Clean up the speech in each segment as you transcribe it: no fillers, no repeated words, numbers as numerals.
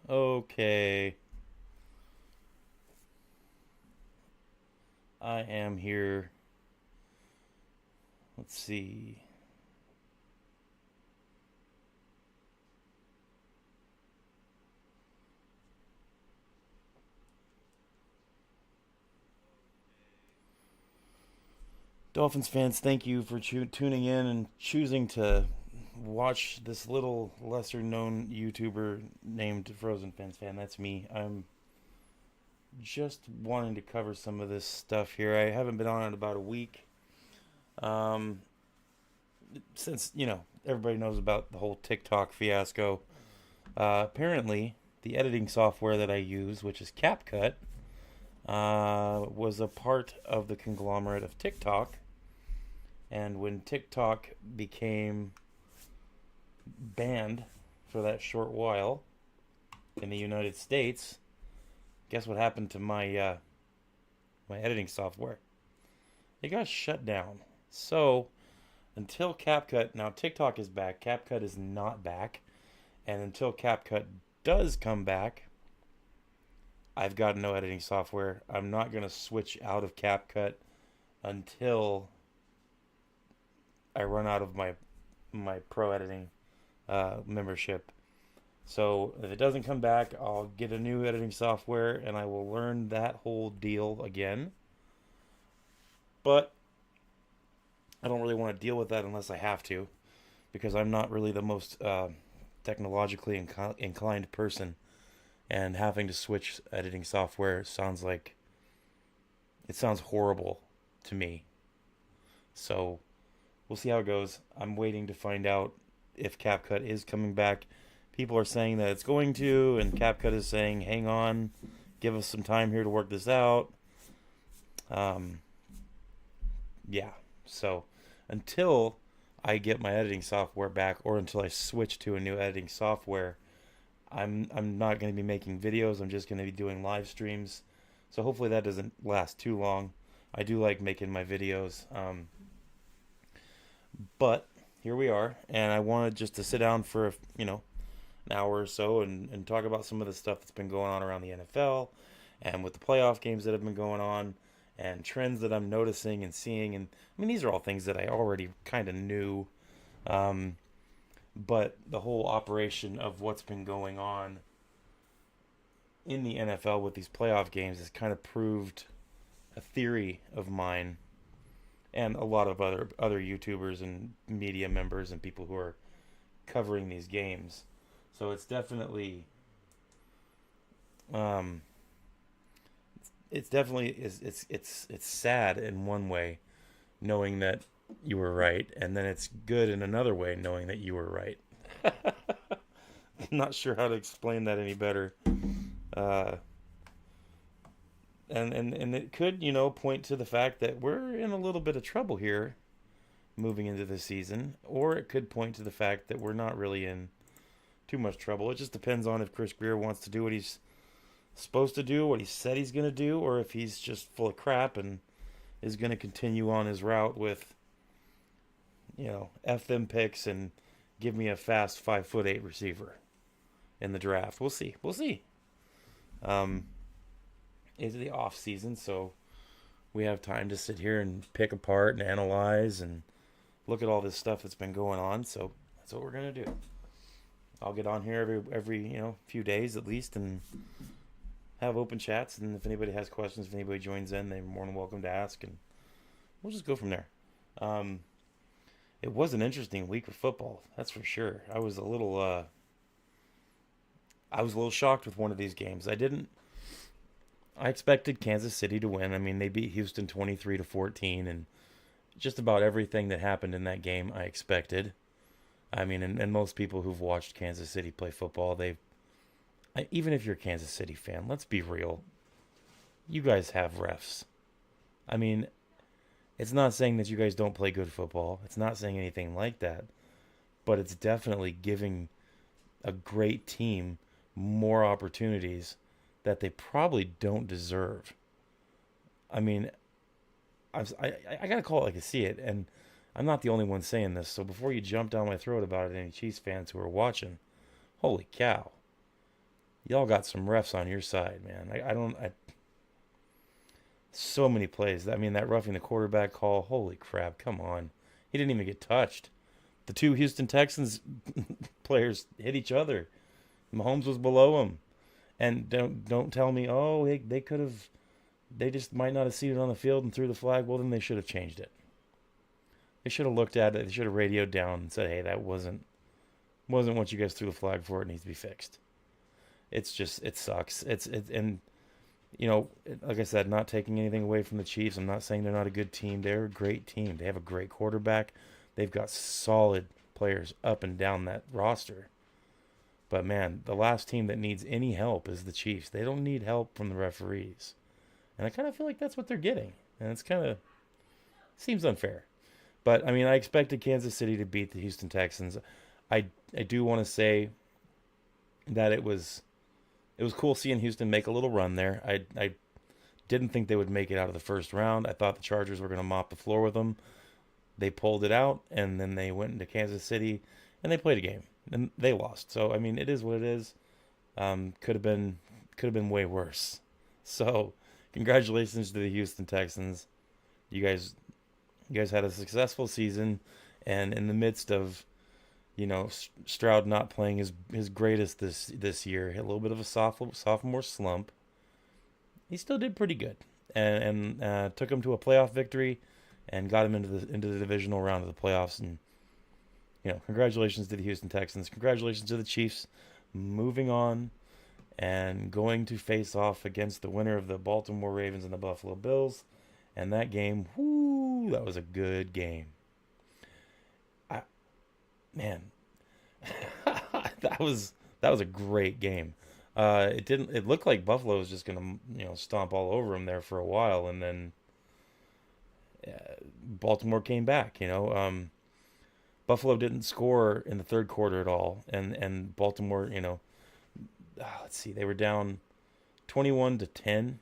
Okay, I am here. Let's see. Dolphins fans, thank you for tuning in and choosing to watch this little lesser known YouTuber named Frozen Fans Fan. That's me. I'm just wanting to cover some of this stuff here. I haven't been on it about a week. Um, since, everybody knows about the whole TikTok fiasco. Apparently, the editing software that I use, which is CapCut, was a part of the conglomerate of TikTok. And when TikTok became banned for that short while in the United States, guess what happened to my editing software? It got shut down. So until CapCut, now TikTok is back, CapCut is not back, and until CapCut does come back, I've got no editing software. I'm not going to switch out of CapCut until I run out of my pro editing membership. So if it doesn't come back, I'll get a new editing software and I will learn that whole deal again. But I don't really want to deal with that unless I have to, because I'm not really the most technologically inclined person, and having to switch editing software sounds horrible to me. So we'll see how it goes. I'm waiting to find out if CapCut is coming back. People are saying that it's going to, and CapCut is saying, hang on, give us some time here to work this out. Um, yeah, so until I get my editing software back, or until I switch to a new editing software, I'm not going to be making videos. I'm just going to be doing live streams. So hopefully that doesn't last too long. I do like making my videos. But here we are, and I wanted just to sit down for an hour or so and talk about some of the stuff that's been going on around the NFL and with the playoff games that have been going on and trends that I'm noticing and seeing. And I mean, these are all things that I already kind of knew, um, but the whole operation of what's been going on in the NFL with these playoff games has kind of proved a theory of mine and a lot of other YouTubers and media members and people who are covering these games. So it's definitely um, it's sad in one way knowing that you were right, and then it's good in another way knowing that you were right. I'm not sure how to explain that any better. Uh, and it could, point to the fact that we're in a little bit of trouble here moving into the season, or it could point to the fact that we're not really in too much trouble. It just depends on if Chris Greer wants to do what he's supposed to do, what he said he's going to do, or if he's just full of crap and is going to continue on his route with, F them picks and give me a fast 5'8" receiver in the draft. We'll see. We'll see. Um, it's the off season, so we have time to sit here and pick apart and analyze and look at all this stuff that's been going on. So that's what we're gonna do. I'll get on here every few days at least and have open chats. And if anybody has questions, if anybody joins in, they're more than welcome to ask, and we'll just go from there. Um, it was an interesting week of football, that's for sure. I was a little shocked with one of these games. I expected Kansas City to win. I mean, they beat Houston 23-14, and just about everything that happened in that game I expected. I mean, and most people who've watched Kansas City play football, even if you're a Kansas City fan, let's be real. You guys have refs. I mean, it's not saying that you guys don't play good football. It's not saying anything like that. But it's definitely giving a great team more opportunities that they probably don't deserve. I mean, I gotta call it like I see it, and I'm not the only one saying this. So before you jump down my throat about it, any Chiefs fans who are watching, holy cow! y'all got some refs on your side, man. I don't. So many plays. I mean, that roughing the quarterback call. Holy crap! Come on, he didn't even get touched. The two Houston Texans players hit each other. Mahomes was below him, and don't tell me, oh, they could have. They just might not have seen it on the field and threw the flag. Well, then they should have changed it. They should have looked at it. They should have radioed down and said, hey, that wasn't what you guys threw the flag for. It needs to be fixed. It's just it sucks. And like I said, not taking anything away from the Chiefs. I'm not saying they're not a good team. They're a great team. They have a great quarterback. They've got solid players up and down that roster. But man, the last team that needs any help is the Chiefs. They don't need help from the referees. And I kind of feel like that's what they're getting. And it's kind of seems unfair. But I mean, I expected Kansas City to beat the Houston Texans. I do want to say that it was cool seeing Houston make a little run there. I didn't think they would make it out of the first round. I thought the Chargers were going to mop the floor with them. They pulled it out, and then they went into Kansas City, and they played a game, and they lost. So I mean, it is what it is. Could have been way worse. So congratulations to the Houston Texans. You guys had a successful season, and in the midst of Stroud not playing his greatest this year, a little bit of a sophomore slump, he still did pretty good, and took him to a playoff victory, and got him into the divisional round of the playoffs. And congratulations to the Houston Texans. Congratulations to the Chiefs, moving on and going to face off against the winner of the Baltimore Ravens and the Buffalo Bills. And that game, whoo, that was a good game. Man, that was a great game. It looked like Buffalo was just gonna stomp all over them there for a while, and then Baltimore came back. Buffalo didn't score in the third quarter at all, and Baltimore, let's see, they were down 21-10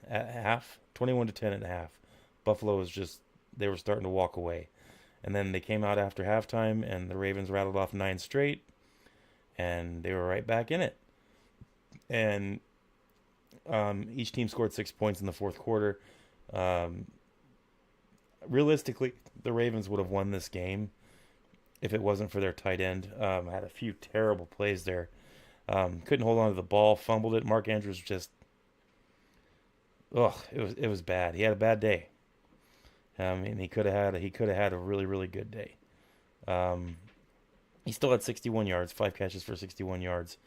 at half, 21-10 at half. Buffalo was they were starting to walk away. And then they came out after halftime, and the Ravens rattled off 9 straight, and they were right back in it. And each team scored 6 points in the fourth quarter. Realistically, the Ravens would have won this game if it wasn't for their tight end. Had a few terrible plays there. Couldn't hold on to the ball, fumbled it. Mark Andrews just, it was bad. He had a bad day. And he could have had a really, really good day. He still had 61 yards, 5 catches for 61 yards,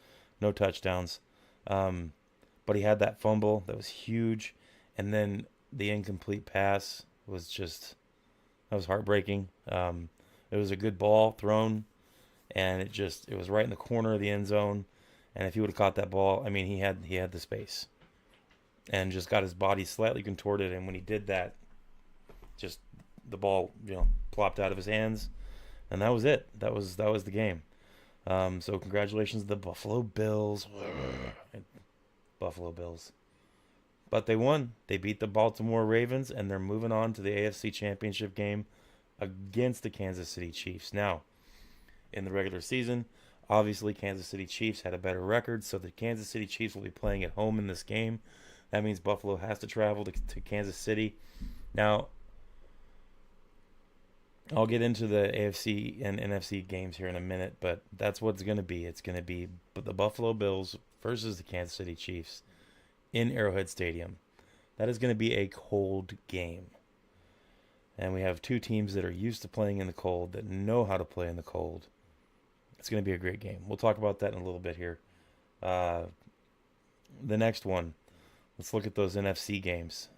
no touchdowns. But he had that fumble that was huge, and then the incomplete pass that was heartbreaking. It was a good ball thrown, and it was right in the corner of the end zone. And if he would have caught that ball, I mean, he had the space, and just got his body slightly contorted. And when he did that, just the ball, plopped out of his hands, and that was it. That was the game. So congratulations to the Buffalo Bills. Buffalo Bills. But they won. They beat the Baltimore Ravens, and they're moving on to the AFC Championship game against the Kansas City Chiefs. Now, in the regular season, obviously Kansas City Chiefs had a better record, so the Kansas City Chiefs will be playing at home in this game. That means Buffalo has to travel to Kansas City. Now, I'll get into the AFC and NFC games here in a minute, but that's what it's going to be. It's going to be the Buffalo Bills versus the Kansas City Chiefs in Arrowhead Stadium. That is going to be a cold game. And we have two teams that are used to playing in the cold, that know how to play in the cold. It's going to be a great game. We'll talk about that in a little bit here. The next one, let's look at those NFC games.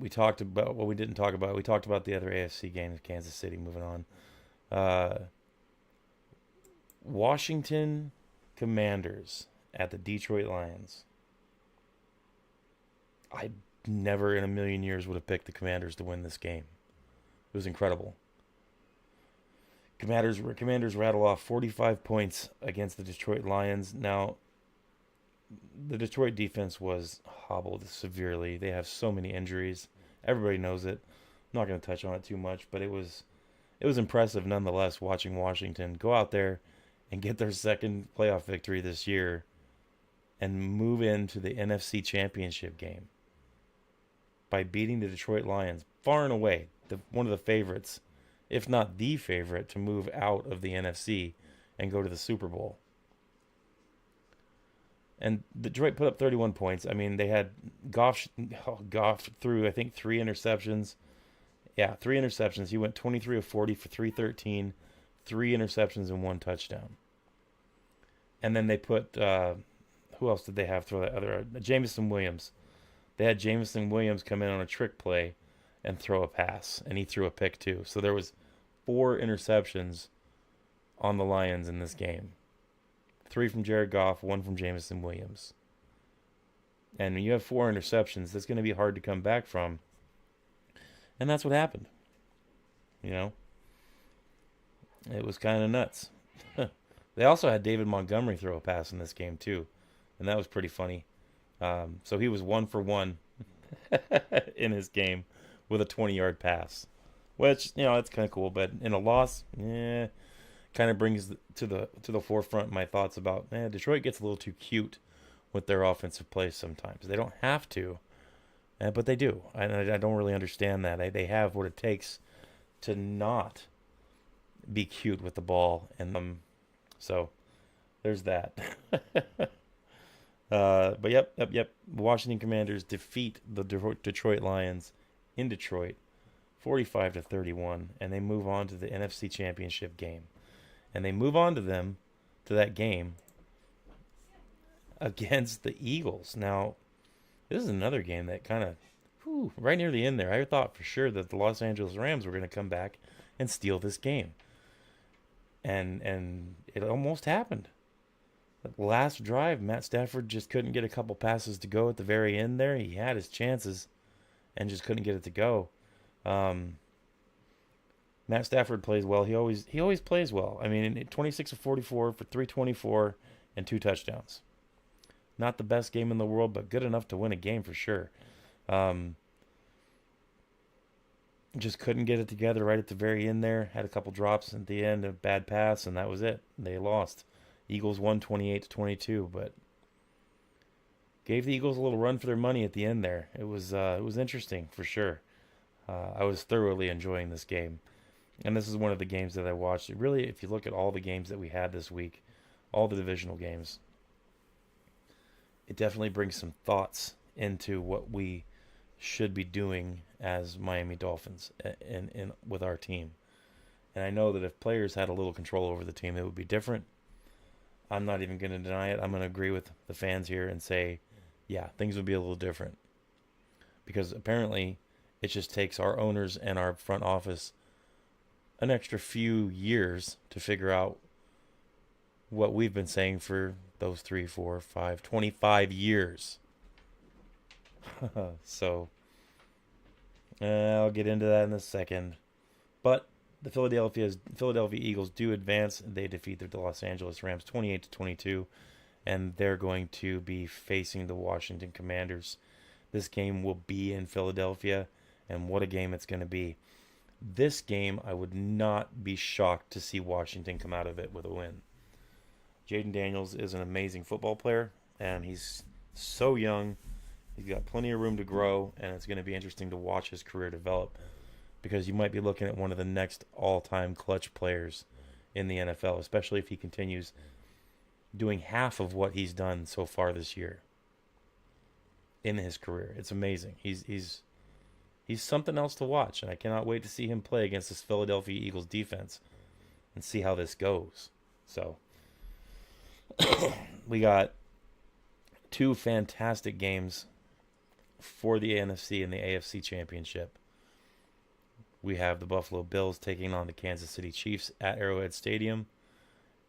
We talked about what we didn't talk about. We talked about the other AFC games, Kansas City, moving on. Washington Commanders at the Detroit Lions. I never in a million years would have picked the Commanders to win this game. It was incredible. Commanders rattle off 45 points against the Detroit Lions. Now, the Detroit defense was hobbled severely. They have so many injuries. Everybody knows it. I'm not going to touch on it too much, but it was impressive nonetheless watching Washington go out there and get their second playoff victory this year and move into the NFC Championship game by beating the Detroit Lions far and away, one of the favorites, if not the favorite, to move out of the NFC and go to the Super Bowl. And Detroit put up 31 points. I mean, they had Goff threw, I think, 3 interceptions. Yeah, 3 interceptions. He went 23 of 40 for 313, 3 interceptions and 1 touchdown. And then they put, who else did they have throw that other? Jameson Williams. They had Jameson Williams come in on a trick play and throw a pass, and he threw a pick too. So there was 4 interceptions on the Lions in this game. 3 from Jared Goff, 1 from Jameson Williams. And when you have 4 interceptions, that's going to be hard to come back from. And that's what happened. You know? It was kind of nuts. They also had David Montgomery throw a pass in this game too. And that was pretty funny. So he was 1 for 1 in his game with a 20-yard pass. Which, it's kind of cool. But in a loss, kind of brings to the forefront my thoughts about Detroit gets a little too cute with their offensive plays sometimes. They don't have to, but they do. I don't really understand that. They have what it takes to not be cute with the ball, and so there's that. But yep. Washington Commanders defeat the Detroit Lions in Detroit, 45-31, and they move on to the NFC Championship game. And they move on to that game against the Eagles. Now, this is another game that kind of, right near the end there, I thought for sure that the Los Angeles Rams were going to come back and steal this game. And it almost happened. The last drive, Matt Stafford just couldn't get a couple passes to go at the very end there. He had his chances and just couldn't get it to go. Matt Stafford plays well. He always plays well. I mean, 26 of 44 for 324 and 2 touchdowns. Not the best game in the world, but good enough to win a game for sure. Just couldn't get it together right at the very end there. Had a couple drops at the end, a bad pass, and that was it. They lost. Eagles won 28-22, but gave the Eagles a little run for their money at the end there. It was interesting for sure. I was thoroughly enjoying this game. And this is one of the games that I watched. Really, if you look at all the games that we had this week, all the divisional games, it definitely brings some thoughts into what we should be doing as Miami Dolphins in with our team. And I know that if players had a little control over the team, it would be different. I'm not even going to deny it. I'm going to agree with the fans here and say, yeah, things would be a little different. Because apparently it just takes our owners and our front office an extra few years to figure out what we've been saying for those 3, 4, 5, 25 years. So, I'll get into that in a second. But the Philadelphia Eagles do advance. They defeat the Los Angeles Rams 28-22, and they're going to be facing the Washington Commanders. This game will be in Philadelphia, and what a game it's going to be. This game, I would not be shocked to see Washington come out of it with a win. Jaden Daniels is an amazing football player, and he's so young. He's got plenty of room to grow, and it's going to be interesting to watch his career develop because you might be looking at one of the next all-time clutch players in the NFL, especially if he continues doing half of what he's done so far this year in his career. It's amazing. He's something else to watch, and I cannot wait to see him play against this Philadelphia Eagles defense and see how this goes. So, we got 2 fantastic games for the NFC and the AFC Championship. We have the Buffalo Bills taking on the Kansas City Chiefs at Arrowhead Stadium,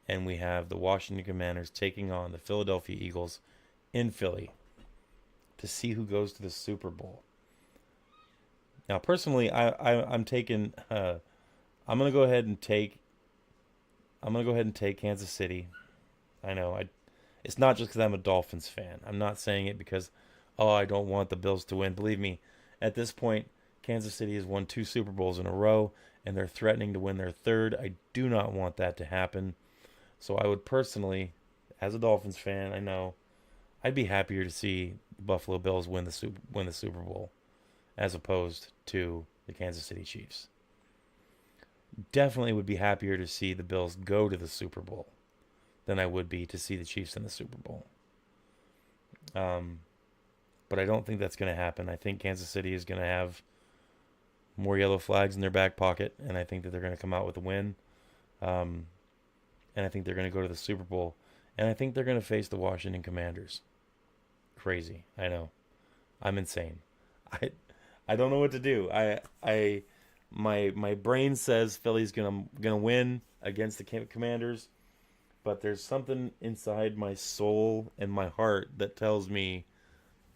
and we have the Washington Commanders taking on the Philadelphia Eagles in Philly to see who goes to the Super Bowl. Now, personally, I'm taking. I'm gonna go ahead and take Kansas City. I know it's not just because I'm a Dolphins fan. I'm not saying it because, I don't want the Bills to win. Believe me, at this point, Kansas City has won 2 Super Bowls in a row, and they're threatening to win their 3rd. I do not want that to happen. So I would personally, as a Dolphins fan, I know I'd be happier to see the Buffalo Bills win the Super Bowl as opposed to the Kansas City Chiefs. Definitely would be happier to see the Bills go to the Super Bowl than I would be to see the Chiefs in the Super Bowl. But I don't think that's going to happen. I think Kansas City is going to have more yellow flags in their back pocket, and I think that they're going to come out with a win. And I think they're going to go to the Super Bowl, and I think they're going to face the Washington Commanders. Crazy, I know. I'm insane. I don't know what to do. My brain says Philly's gonna win against the Commanders, but there's something inside my soul and my heart that tells me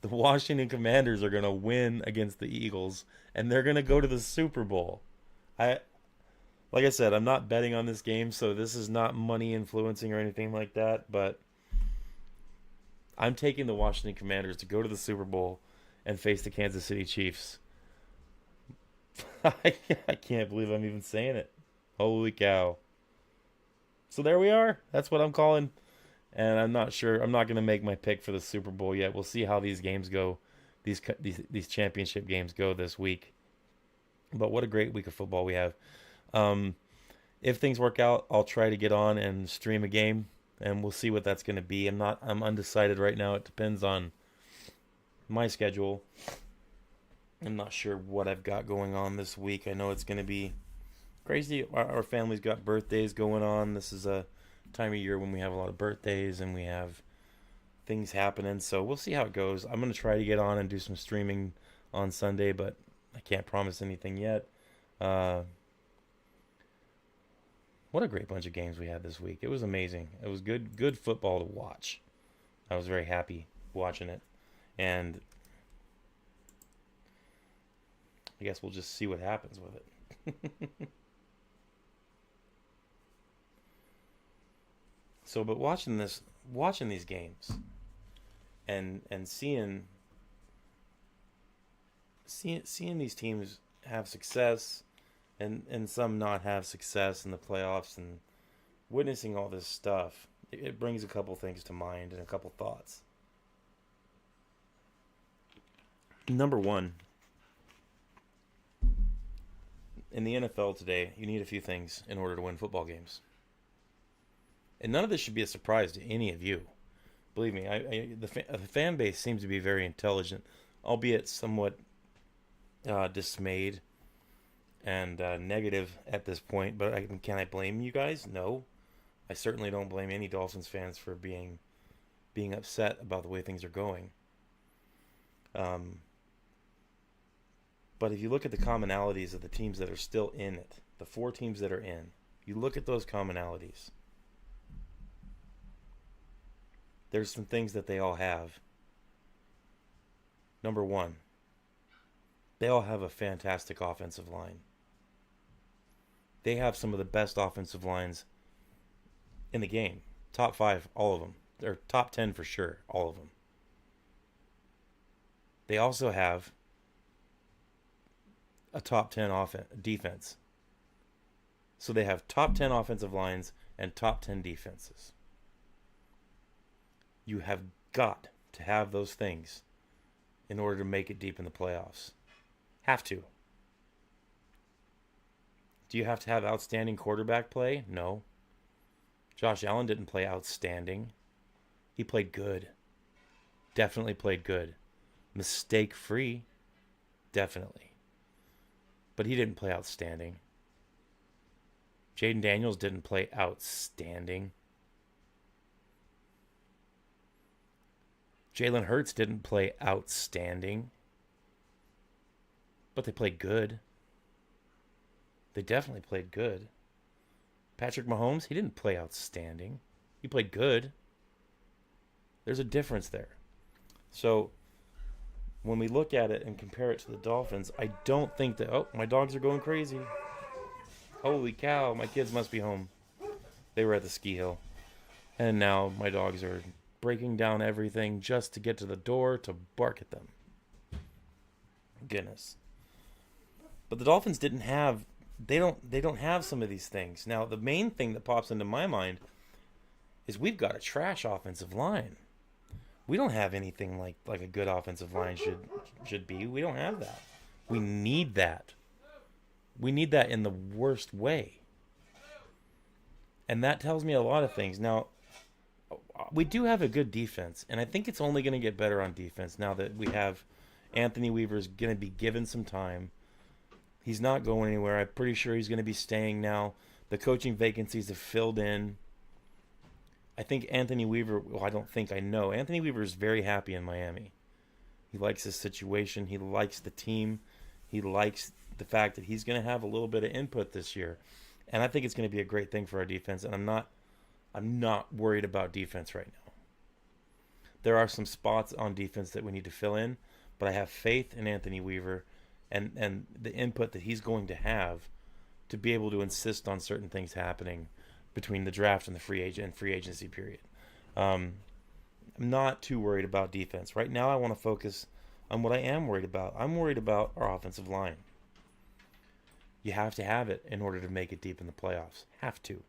the Washington Commanders are gonna win against the Eagles, and they're gonna go to the Super Bowl. I Like I said, I'm not betting on this game, so this is not money influencing or anything like that, but I'm taking the Washington Commanders to go to the Super Bowl and face the Kansas City Chiefs. I can't believe I'm even saying it. Holy cow. So there we are. That's what I'm calling. And I'm not sure. I'm not going to make my pick for the Super Bowl yet. We'll see how these games go. These championship games go this week. But what a great week of football we have. If things work out, I'll try to get on and stream a game, and we'll see what that's going to be. I'm undecided right now. It depends on my schedule. I'm not sure what I've got going on this week. I know it's going to be crazy. Our family's got birthdays going on. This is a time of year when we have a lot of birthdays and we have things happening. So we'll see how it goes. I'm going to try to get on and do some streaming on Sunday, but I can't promise anything yet. What a great bunch of games we had this week. It was amazing. It was good football to watch. I was very happy watching it. And I guess we'll just see what happens with it. So, but watching these games and seeing these teams have success and some not have success in the playoffs, and witnessing all this stuff, it brings a couple things to mind and a couple thoughts. Number one, in the NFL today, you need a few things in order to win football games. And none of this should be a surprise to any of you. Believe me, the fan base seems to be very intelligent, albeit somewhat dismayed and negative at this point. But can I blame you guys? No. I certainly don't blame any Dolphins fans for being upset about the way things are going. But if you look at the commonalities of the teams that are still in it, the 4 teams that are in, you look at those commonalities. There's some things that they all have. Number one, they all have a fantastic offensive line. They have some of the best offensive lines in the game. Top 5, all of them. They're top 10 for sure, all of them. They also have a top 10 defense. So they have top 10 offensive lines and top 10 defenses. You have got to have those things in order to make it deep in the playoffs. Have to. Do you have to have outstanding quarterback play? No. Josh Allen didn't play outstanding. He played good. Definitely played good. Mistake-free? Definitely. But he didn't play outstanding. Jaden Daniels didn't play outstanding. Jalen Hurts didn't play outstanding. But they played good. They definitely played good. Patrick Mahomes, he didn't play outstanding. He played good. There's a difference there. So when we look at it and compare it to the Dolphins, I don't think that... Oh, my dogs are going crazy. Holy cow, my kids must be home. They were at the ski hill. And now my dogs are breaking down everything just to get to the door to bark at them. Goodness. But the Dolphins they don't have some of these things. Now, the main thing that pops into my mind is we've got a trash offensive line. We don't have anything like a good offensive line should be. We don't have that. We need that. We need that in the worst way. And that tells me a lot of things. Now, we do have a good defense, and I think it's only going to get better on defense now that we have Anthony Weaver's going to be given some time. He's not going anywhere. I'm pretty sure he's going to be staying now. The coaching vacancies have filled in. I think Anthony Weaver, well, I don't think, I know. Anthony Weaver is very happy in Miami. He likes his situation. He likes the team. He likes the fact that he's going to have a little bit of input this year. And I think it's going to be a great thing for our defense. And I'm not worried about defense right now. There are some spots on defense that we need to fill in, but I have faith in Anthony Weaver and the input that he's going to have to be able to insist on certain things happening between the draft and the free agency period. I'm not too worried about defense. Right now I want to focus on what I am worried about. I'm worried about our offensive line. You have to have it in order to make it deep in the playoffs. Have to.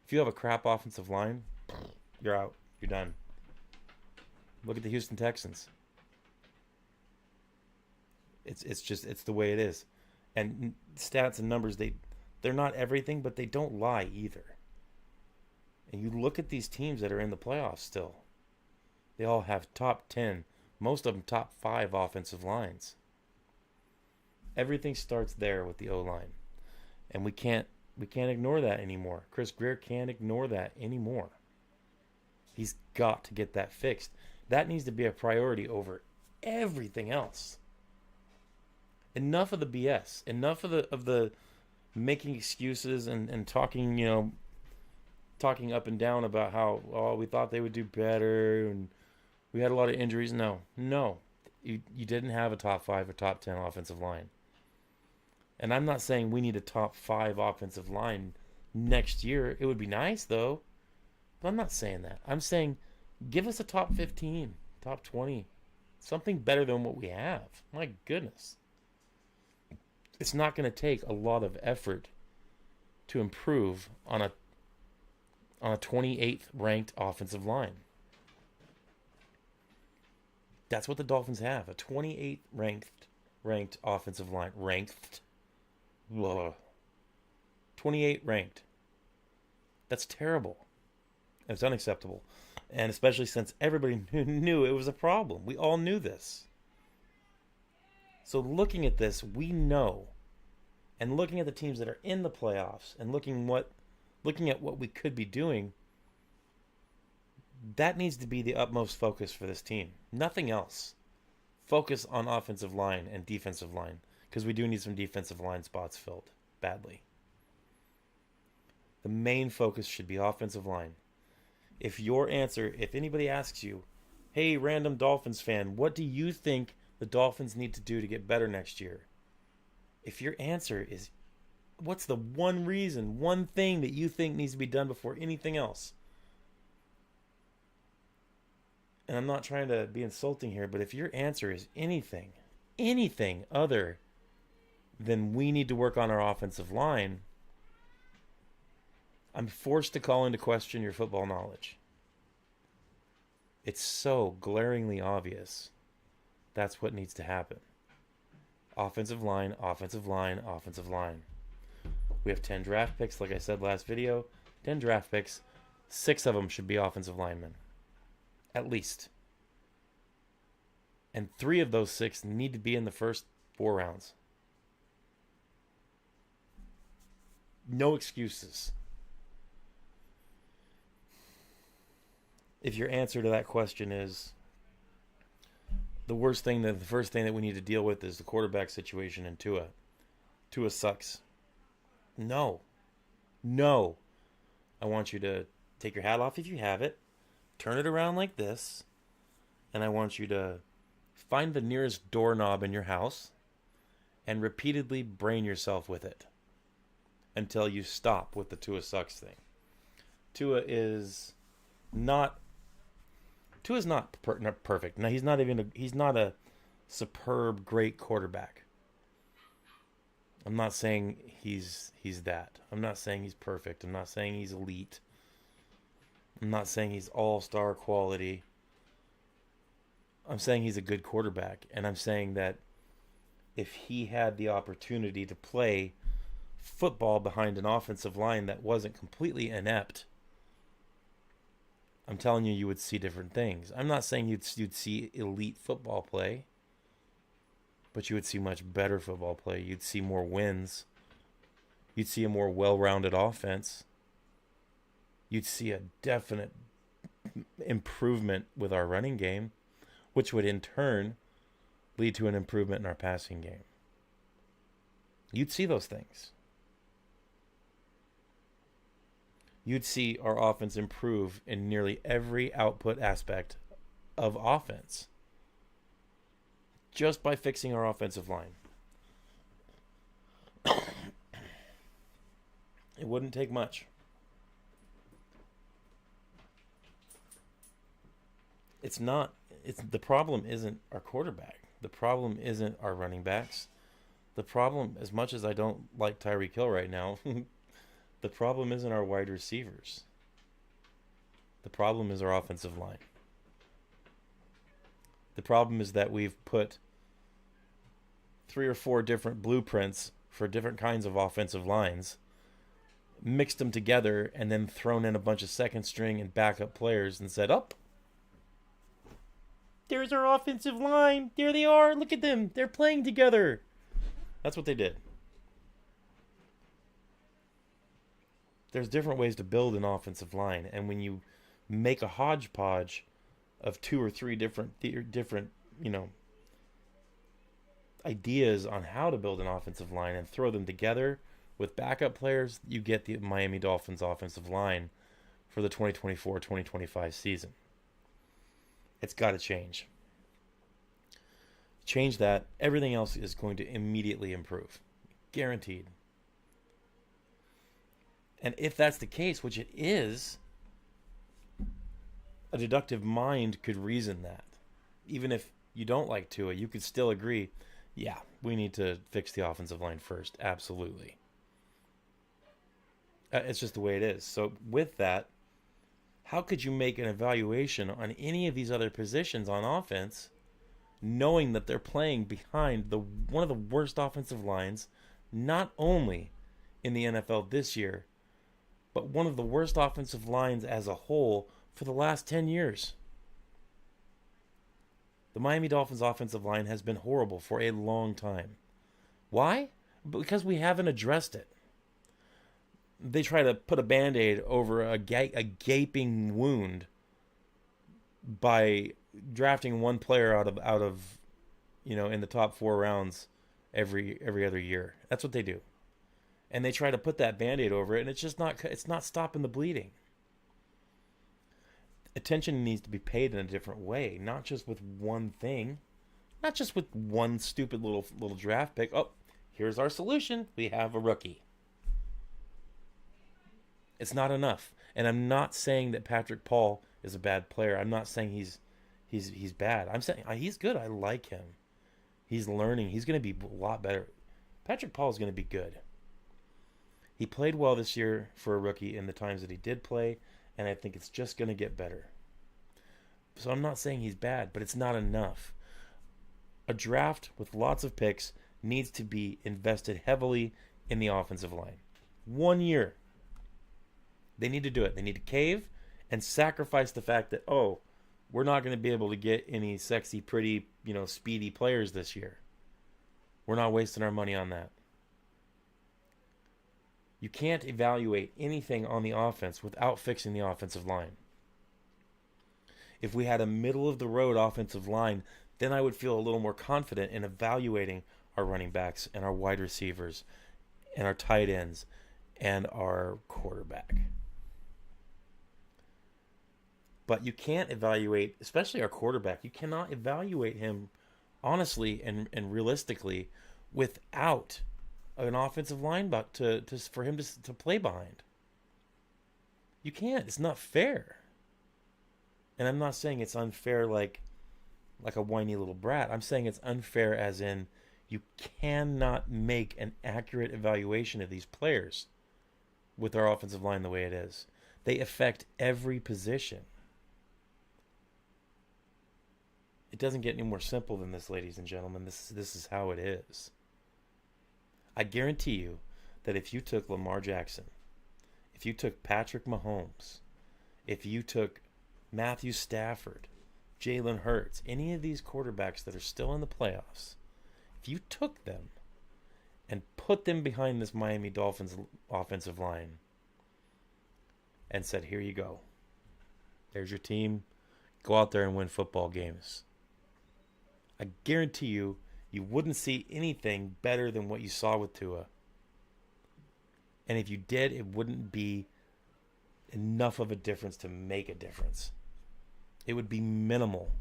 If you have a crap offensive line, you're out. You're done. Look at the Houston Texans. It's the way it is. And stats and numbers, they're not everything, but they don't lie either. And you look at these teams that are in the playoffs still. They all have top 10, most of them top 5 offensive lines. Everything starts there with the O-line. And we can't ignore that anymore. Chris Greer can't ignore that anymore. He's got to get that fixed. That needs to be a priority over everything else. Enough of the BS. Enough of the making excuses and talking, talking up and down about how we thought they would do better and we had a lot of injuries. No. You didn't have a top 5 or top 10 offensive line. And I'm not saying we need a top 5 offensive line next year. It would be nice, though. But I'm not saying that. I'm saying give us a top 15, top 20. Something better than what we have. My goodness. It's not going to take a lot of effort to improve on a 28th ranked offensive line. That's what the Dolphins have. A 28th ranked offensive line. Ranked. 28 ranked. That's terrible. It's unacceptable. And especially since everybody knew it was a problem. We all knew this. So looking at this, we know. And looking at the teams that are in the playoffs and looking at what we could be doing, that needs to be the utmost focus for this team. Nothing else. Focus on offensive line and defensive line. Because we do need some defensive line spots filled badly. The main focus should be offensive line. If anybody asks you, hey, random Dolphins fan, what do you think the Dolphins need to do to get better next year? If your answer is, what's the one thing that you think needs to be done before anything else? And I'm not trying to be insulting here, but if your answer is anything other than we need to work on our offensive line, I'm forced to call into question your football knowledge. It's so glaringly obvious. That's what needs to happen. Offensive line, offensive line, offensive line. We have 10 draft picks, like I said last video. 10 draft picks. 6 of them should be offensive linemen. At least. And 3 of those 6 need to be in the first 4 rounds. No excuses. If your answer to that question is the first thing that we need to deal with is the quarterback situation in Tua. Tua sucks. No. I want you to take your hat off if you have it, turn it around like this, and I want you to find the nearest doorknob in your house and repeatedly brain yourself with it until you stop with the Tua sucks thing. Tua's not perfect. Now he's not a superb great quarterback. I'm not saying he's that. I'm not saying he's perfect. I'm not saying he's elite. I'm not saying he's all-star quality. I'm saying he's a good quarterback. And I'm saying that if he had the opportunity to play football behind an offensive line that wasn't completely inept, I'm telling you, you would see different things. I'm not saying you'd see elite football play, but you would see much better football play. You'd see more wins. You'd see a more well-rounded offense. You'd see a definite improvement with our running game, which would in turn lead to an improvement in our passing game. You'd see those things. You'd see our offense improve in nearly every output aspect of offense just by fixing our offensive line. It wouldn't take much. The problem isn't our quarterback. The problem isn't our running backs. The problem, as much as I don't like Tyreek Hill right now, the problem isn't our wide receivers. The problem is our offensive line. The problem is that we've put 3 or 4 different blueprints for different kinds of offensive lines, mixed them together, and then thrown in a bunch of second string and backup players and said, "Up, there's our offensive line. There they are. Look at them. They're playing together." That's what they did. There's different ways to build an offensive line, and when you make a hodgepodge of 2 or 3 different ideas on how to build an offensive line and throw them together with backup players, you get the Miami Dolphins offensive line for the 2024-2025 season. It's got to change. Change that, everything else is going to immediately improve. Guaranteed. And if that's the case, which it is, a deductive mind could reason that. Even if you don't like Tua, you could still agree, yeah, we need to fix the offensive line first. Absolutely. It's just the way it is. So with that, how could you make an evaluation on any of these other positions on offense knowing that they're playing behind one of the worst offensive lines, not only in the NFL this year, but one of the worst offensive lines as a whole for the last 10 years? The Miami Dolphins offensive line has been horrible for a long time. Why? Because we haven't addressed it. They try to put a Band-Aid over a gaping wound by drafting one player out of in the top 4 rounds every other year. That's what they do. And they try to put that Band-Aid over it, and it's not stopping the bleeding. Attention needs to be paid in a different way, not just with one thing, not just with one stupid little draft pick. Oh, here's our solution. We have a rookie. It's not enough. And I'm not saying that Patrick Paul is a bad player. I'm not saying he's bad. I'm saying he's good. I like him. He's learning. He's going to be a lot better. Patrick Paul is going to be good. He played well this year for a rookie in the times that he did play, and I think it's just going to get better. So I'm not saying he's bad, but it's not enough. A draft with lots of picks needs to be invested heavily in the offensive line. 1 year. They need to do it. They need to cave and sacrifice the fact that, oh, we're not going to be able to get any sexy, pretty, speedy players this year. We're not wasting our money on that. You can't evaluate anything on the offense without fixing the offensive line. If we had a middle-of-the-road offensive line, then I would feel a little more confident in evaluating our running backs and our wide receivers and our tight ends and our quarterback. But you can't evaluate, especially our quarterback, you cannot evaluate him honestly and realistically without an offensive line for him to play behind. You can't. It's not fair. And I'm not saying it's unfair like a whiny little brat. I'm saying it's unfair as in you cannot make an accurate evaluation of these players with our offensive line the way it is. They affect every position. It doesn't get any more simple than this, ladies and gentlemen. This is how it is. I guarantee you that if you took Lamar Jackson, if you took Patrick Mahomes, if you took Matthew Stafford, Jalen Hurts, any of these quarterbacks that are still in the playoffs, if you took them and put them behind this Miami Dolphins offensive line and said, here you go. There's your team. Go out there and win football games. I guarantee you, you wouldn't see anything better than what you saw with Tua. And if you did, it wouldn't be enough of a difference to make a difference. It would be minimal.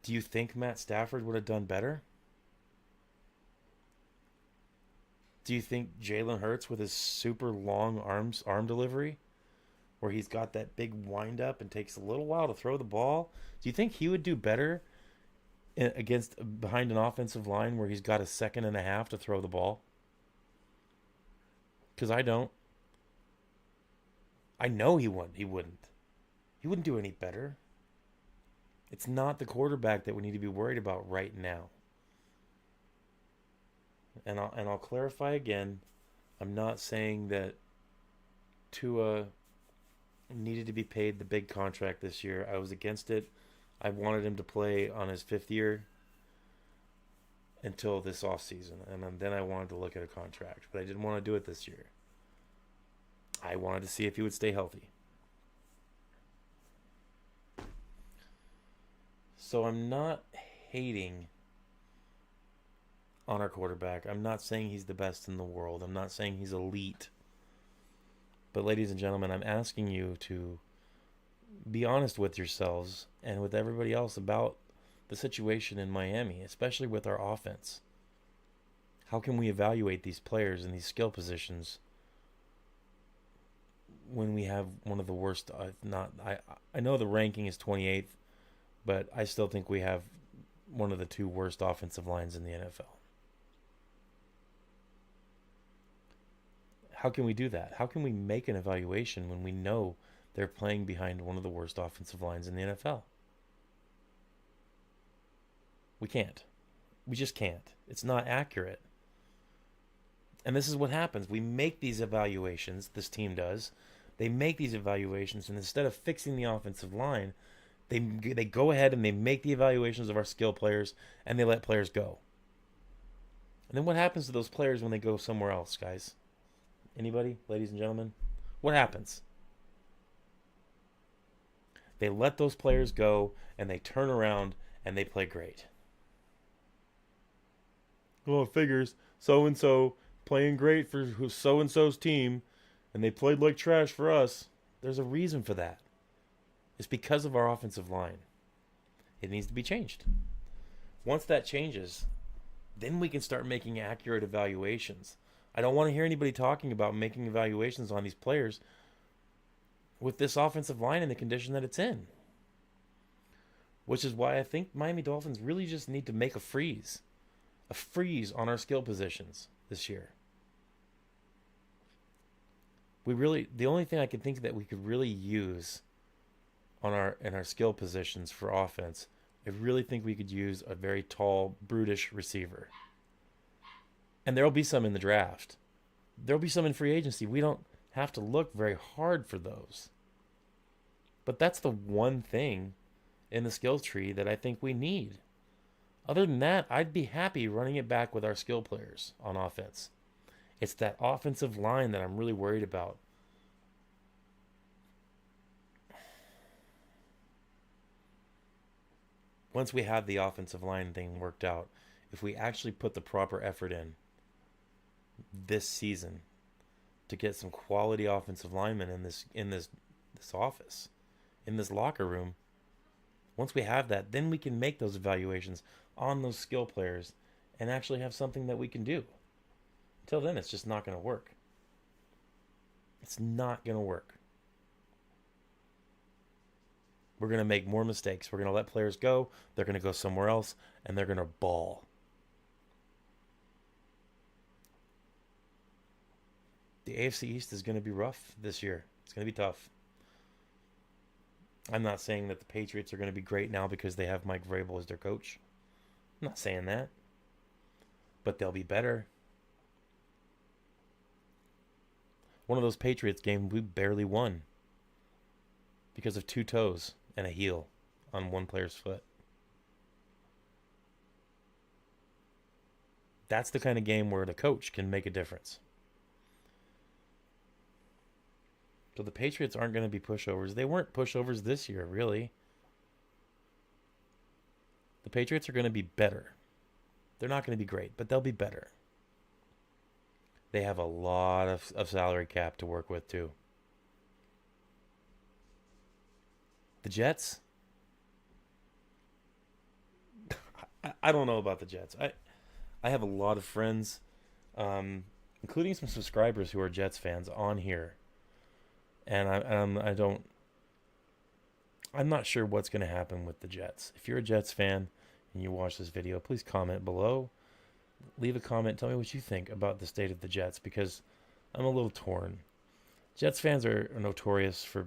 Do you think Matt Stafford would have done better? Do you think Jalen Hurts with his super long arm delivery, where he's got that big wind up and takes a little while to throw the ball, do you think he would do better behind an offensive line where he's got a second and a half to throw the ball? Because I don't. I know he wouldn't. He wouldn't do any better. It's not the quarterback that we need to be worried about right now. And I'll clarify again. I'm not saying that Tua needed to be paid the big contract this year. I was against it. I wanted him to play on his 5th year until this offseason. And then I wanted to look at a contract. But I didn't want to do it this year. I wanted to see if he would stay healthy. So I'm not hating on our quarterback. I'm not saying he's the best in the world. I'm not saying he's elite. But ladies and gentlemen, I'm asking you to be honest with yourselves and with everybody else about the situation in Miami, especially with our offense. How can we evaluate these players in these skill positions when we have one of the worst? I know the ranking is 28th, but I still think we have one of the 2 worst offensive lines in the NFL. How can we do that? How can we make an evaluation when we know they're playing behind one of the worst offensive lines in the NFL? We can't. We just can't. It's not accurate. And this is what happens. We make these evaluations, this team does. They make these evaluations, and instead of fixing the offensive line, they go ahead and they make the evaluations of our skill players, and they let players go. And then what happens to those players when they go somewhere else, guys? Anybody, ladies and gentlemen? What happens? They let those players go, and they turn around, and they play great. Well, it figures so-and-so playing great for so-and-so's team, and they played like trash for us. There's a reason for that. It's because of our offensive line. It needs to be changed. Once that changes, then we can start making accurate evaluations. I don't want to hear anybody talking about making evaluations on these players with this offensive line in the condition that it's in. Which is why I think Miami Dolphins really just need to make a freeze on our skill positions this year. The only thing I can think that we could really use in our skill positions for offense, I really think we could use a very tall, brutish receiver. And there'll be some in the draft. There'll be some in free agency. We don't have to look very hard for those. But that's the one thing in the skill tree that I think we need. Other than that, I'd be happy running it back with our skill players on offense. It's that offensive line that I'm really worried about. Once we have the offensive line thing worked out, if we actually put the proper effort in this season to get some quality offensive linemen in this office, in this locker room, once we have that, then we can make those evaluations on those skill players and actually have something that we can do. Until then, it's just not going to work. It's not going to work. We're going to make more mistakes. We're going to let players go. They're going to go somewhere else, and they're going to ball. The AFC East is going to be rough this year. It's going to be tough. I'm not saying that the Patriots are going to be great now because they have Mike Vrabel as their coach. I'm not saying that. But they'll be better. One of those Patriots games we barely won because of 2 toes and a heel on one player's foot. That's the kind of game where the coach can make a difference. So the Patriots aren't going to be pushovers. They weren't pushovers this year, really. The Patriots are going to be better. They're not going to be great, but they'll be better. They have a lot of salary cap to work with, too. The Jets? I don't know about the Jets. I have a lot of friends, including some subscribers who are Jets fans on here. And I'm not sure what's going to happen with the Jets. If you're a Jets fan and you watch this video, please comment below. Leave a comment. Tell me what you think about the state of the Jets, because I'm a little torn. Jets fans are notorious for,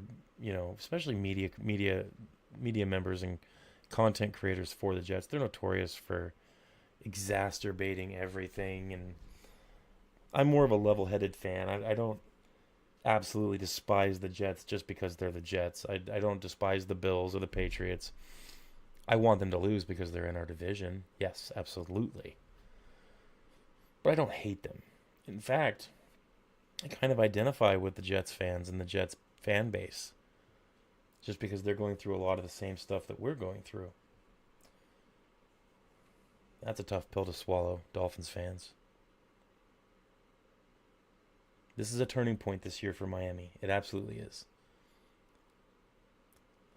especially media members and content creators for the Jets. They're notorious for exacerbating everything, and I'm more of a level-headed fan. I don't absolutely despise the Jets just because they're the Jets. I don't despise the Bills or the Patriots. I want them to lose because they're in our division. Yes, absolutely. But I don't hate them. In fact, I kind of identify with the Jets fans and the Jets fan base just because they're going through a lot of the same stuff that we're going through. That's a tough pill to swallow, Dolphins fans. This is a turning point this year for Miami. It absolutely is.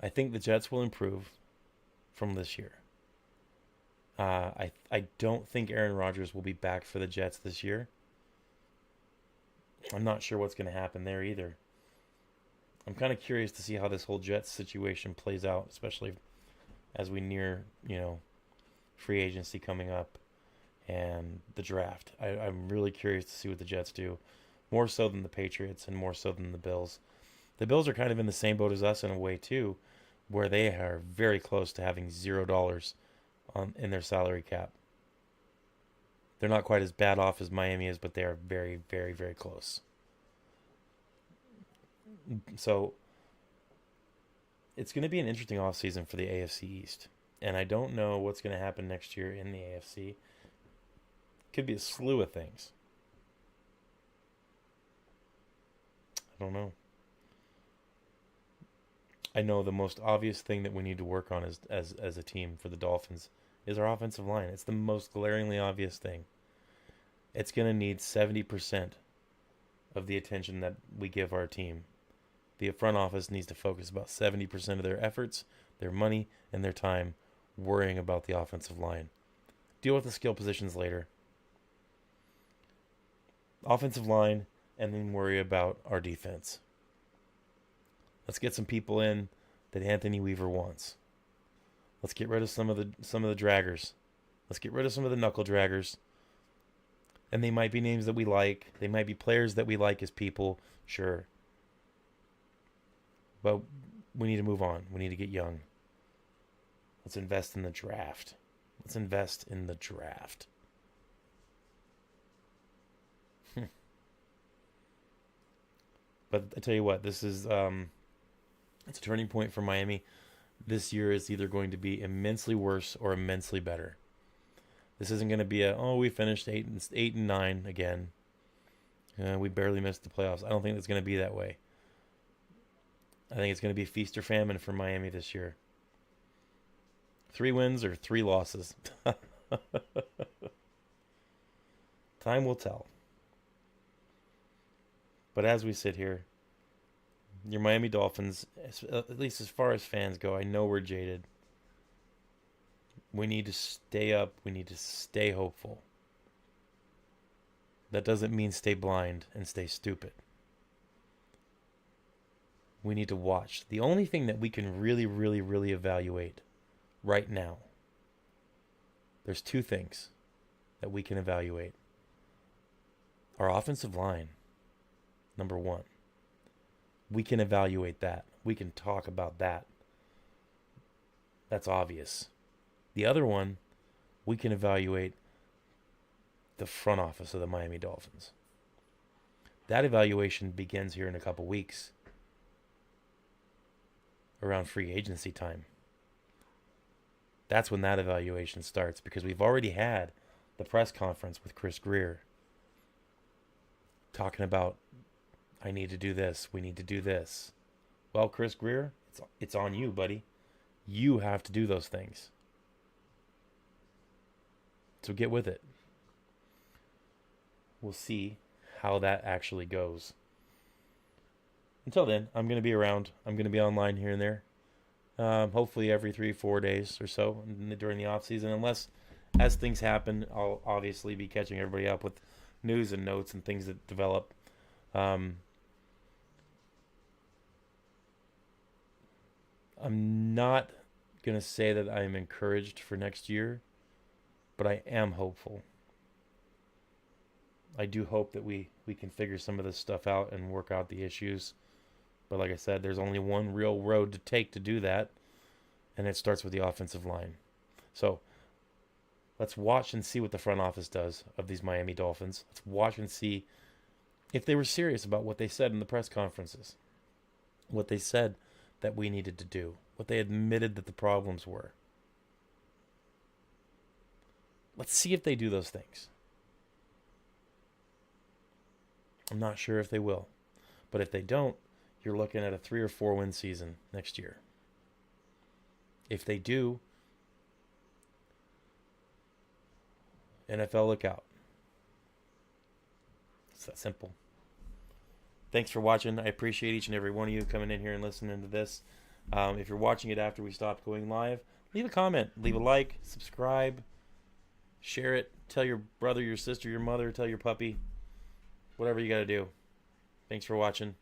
I think the Jets will improve from this year. I don't think Aaron Rodgers will be back for the Jets this year. I'm not sure what's going to happen there either. I'm kind of curious to see how this whole Jets situation plays out, especially as we near, free agency coming up and the draft. I'm really curious to see what the Jets do, more so than the Patriots and more so than the Bills. The Bills are kind of in the same boat as us in a way too, where they are very close to having $0 in their salary cap. They're not quite as bad off as Miami is, but they are very, very, very close. So it's going to be an interesting offseason for the AFC East. And I don't know what's going to happen next year in the AFC. Could be a slew of things. I don't know. I know the most obvious thing that we need to work on as a team for the Dolphins is our offensive line. It's the most glaringly obvious thing. It's going to need 70% of the attention that we give our team. The front office needs to focus about 70% of their efforts, their money, and their time worrying about the offensive line. Deal with the skill positions later. Offensive line, and then worry about our defense. Let's get some people in that Anthony Weaver wants. Let's get rid of some of the draggers. Let's get rid of some of the knuckle draggers. And they might be names that we like. They might be players that we like as people. Sure. But we need to move on. We need to get young. Let's invest in the draft. Let's invest in the draft. But I tell you what, this is it's a turning point for Miami. This year is either going to be immensely worse or immensely better. This isn't going to be we finished 8-9 again. We barely missed the playoffs. I don't think it's going to be that way. I think it's going to be feast or famine for Miami this year. 3 wins or 3 losses. Time will tell. But as we sit here, your Miami Dolphins, at least as far as fans go, I know we're jaded. We need to stay up. We need to stay hopeful. That doesn't mean stay blind and stay stupid. We need to watch. The only thing that we can really, really, really evaluate right now, there's 2 things that we can evaluate. Our offensive line. number one. We can evaluate that. We can talk about that. That's obvious. The other one, we can evaluate the front office of the Miami Dolphins. That evaluation begins here in a couple weeks, around free agency time. That's when that evaluation starts, because we've already had the press conference with Chris Greer talking about, I need to do this, we need to do this. Well, Chris Greer, it's on you, buddy. You have to do those things. So get with it. We'll see how that actually goes. Until then, I'm going to be around. I'm going to be online here and there. Hopefully every 3-4 days or so during the off season. Unless, as things happen, I'll obviously be catching everybody up with news and notes and things that develop. I'm not going to say that I'm encouraged for next year, but I am hopeful. I do hope that we can figure some of this stuff out and work out the issues. But like I said, there's only one real road to take to do that, and it starts with the offensive line. So let's watch and see what the front office does of these Miami Dolphins. Let's watch and see if they were serious about what they said in the press conferences, what they said that we needed to do, what they admitted that the problems were. Let's see if they do those things. I'm not sure if they will. But if they don't, you're looking at a 3 or 4 win season next year. If they do, NFL look out. It's that simple. Thanks for watching. I appreciate each and every one of you coming in here and listening to this. If you're watching it after we stopped going live, leave a comment, leave a like, subscribe, share it, tell your brother, your sister, your mother, tell your puppy. Whatever you got to do. Thanks for watching.